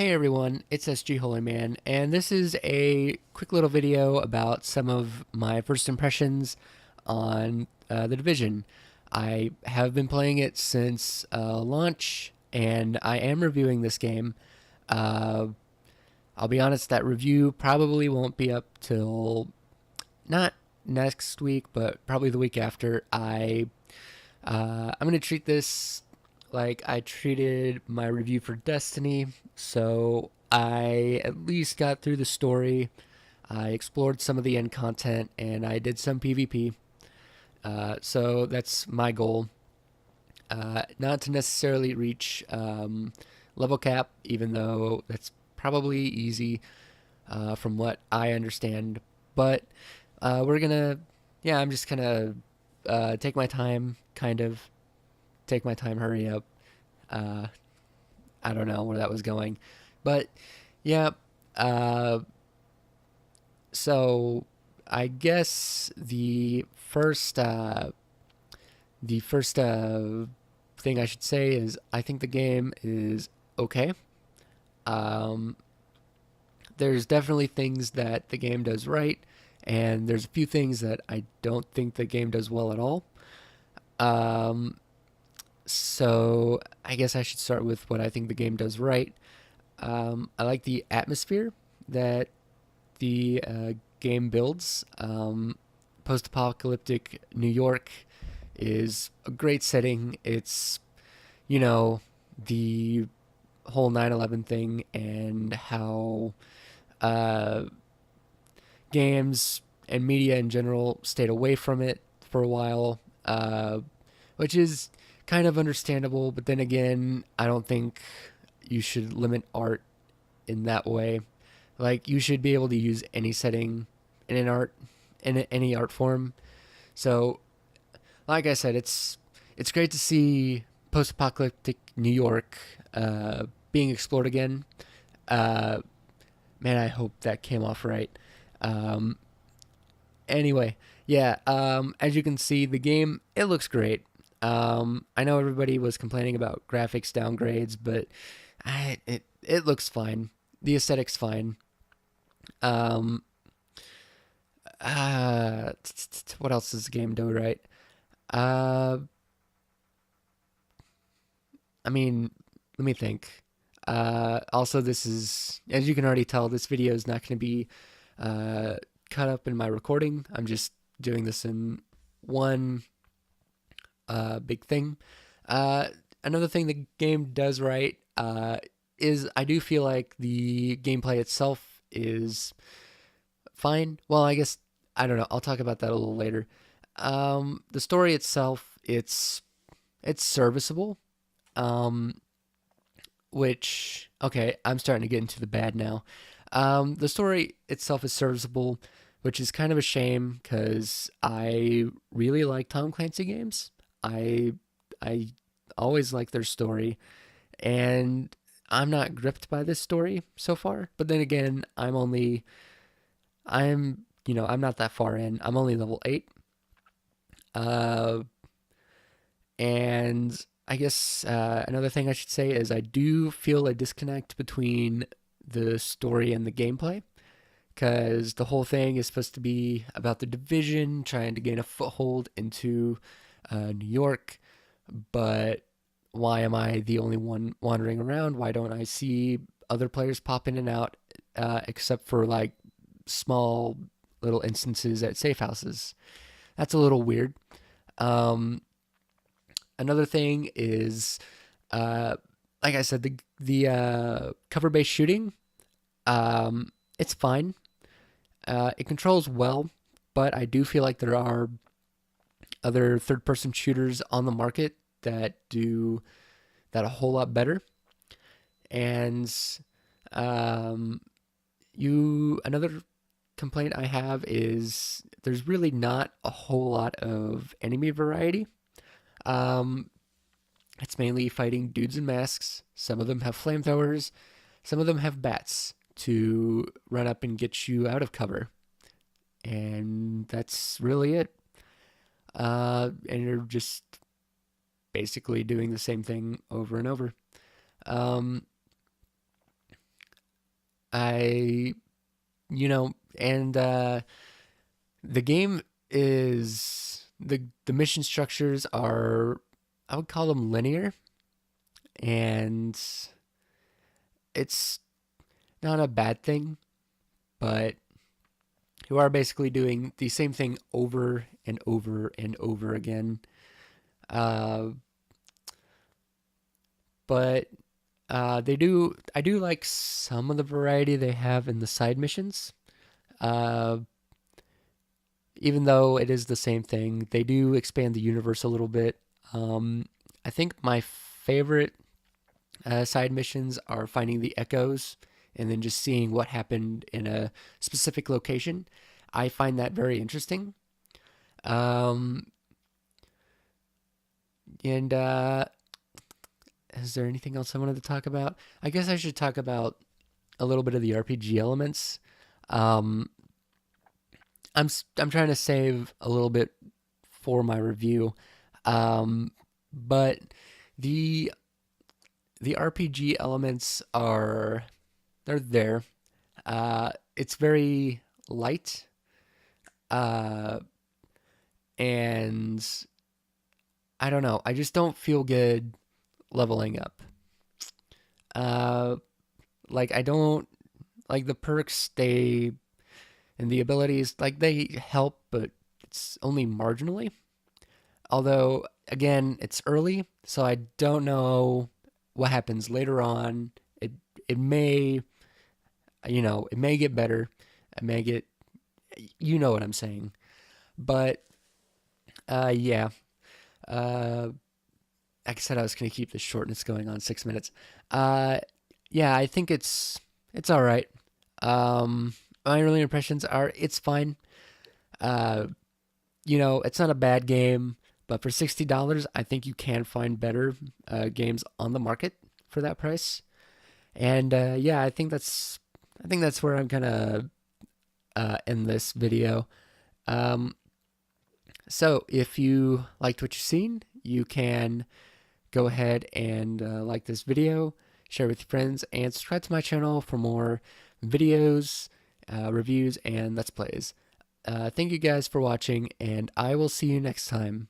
Hey everyone, it's SG Holyman, and this is a quick little video about some of my first impressions on The Division. I have been playing it since launch, and I am reviewing this game. Uh, I'll be honest, that review probably won't be up till not next week, but probably the week after. I'm gonna treat this like I treated my review for Destiny. So I at least got through the story. I explored some of the end content and I did some PvP. So that's my goal. Not to necessarily reach level cap, even though that's probably easy from what I understand. But we're gonna, yeah, I'm just gonna take my time, kind of take my time, hurry up. Uh, I don't know where that was going, but yeah. Uh, so I guess the first thing I should say is I think the game is okay. Um, there's definitely things that the game does right, and there's a few things that I don't think the game does well at all. Um, so I guess I should start with what I think the game does right. I like the atmosphere that the game builds. Post-apocalyptic New York is a great setting. It's, you know, the whole 9/11 thing and how uh, games and media in general stayed away from it for a while, which is kind of understandable. But then again, I don't think you should limit art in that way. Like you should be able to use any setting in an art in any art form. So, like I said, it's great to see post-apocalyptic New York being explored again. Uh, Man, I hope that came off right. Um, anyway, yeah. As you can see, the game it looks great. I know everybody was complaining about graphics downgrades, but it looks fine. The aesthetic's fine. Um, what else does the game do right? Uh, I mean, let me think. Also, this is, as you can already tell, this video is not going to be uh, cut up in my recording. I'm just doing this in one big thing. Uh, Another thing the game does right is I do feel like the gameplay itself is fine. Well, I guess I don't know. I'll talk about that a little later. The story itself, it's serviceable. Um, which okay, I'm starting to get into the bad now. The story itself is serviceable, which is kind of a shame because I really like Tom Clancy games. I I always like their story, and I'm not gripped by this story so far. But then again, I'm not that far in. I'm only level 8. Uh, and I guess another thing I should say is I do feel a disconnect between the story and the gameplay because the whole thing is supposed to be about the division trying to gain a foothold into New York. But why am I the only one wandering around? Why don't I see other players pop in and out, except for like small little instances at safe houses? That's a little weird. Um, Another thing is, uh, like I said, the cover based shooting, it's fine. It controls well, but I do feel like there are other third person shooters on the market that do that a whole lot better. And um, another complaint I have is there's really not a whole lot of enemy variety. Um, It's mainly fighting dudes in masks. Some of them have flamethrowers. Some of them have bats to run up and get you out of cover. And that's really it. And you're just basically doing the same thing over and over. Um, I, and the game is the mission structures are, I would call them linear, and it's not a bad thing, but you are basically doing the same thing over and over and over again. Uh, but I do like some of the variety they have in the side missions. Uh, Even though it is the same thing, they do expand the universe a little bit. I think my favorite side missions are finding the echoes and then just seeing what happened in a specific location. I find that very interesting. Um, and Is there anything else I wanted to talk about? I guess I should talk about a little bit of the RPG elements. Um, I'm trying to save a little bit for my review, um, but the the RPG elements are they're there. It's very light, uh, and I don't know. I just don't feel good leveling up. Uh, like I don't like the perks they and the abilities like they help, but it's only marginally. Although again, it's early, so I don't know what happens later on. It may it may get better. It may get you know what I'm saying. But yeah. Uh like I said, I was gonna keep the shortness going on 6 minutes. Uh yeah, I think it's all right. My early impressions are it's fine. Uh it's not a bad game, but for $60, I think you can find better games on the market for that price. And yeah, I think that's where I'm gonna end this video. Um, so if you liked what you've seen, you can go ahead and like this video, share with your friends, and subscribe to my channel for more videos, reviews, and let's plays. Thank you guys for watching, and I will see you next time.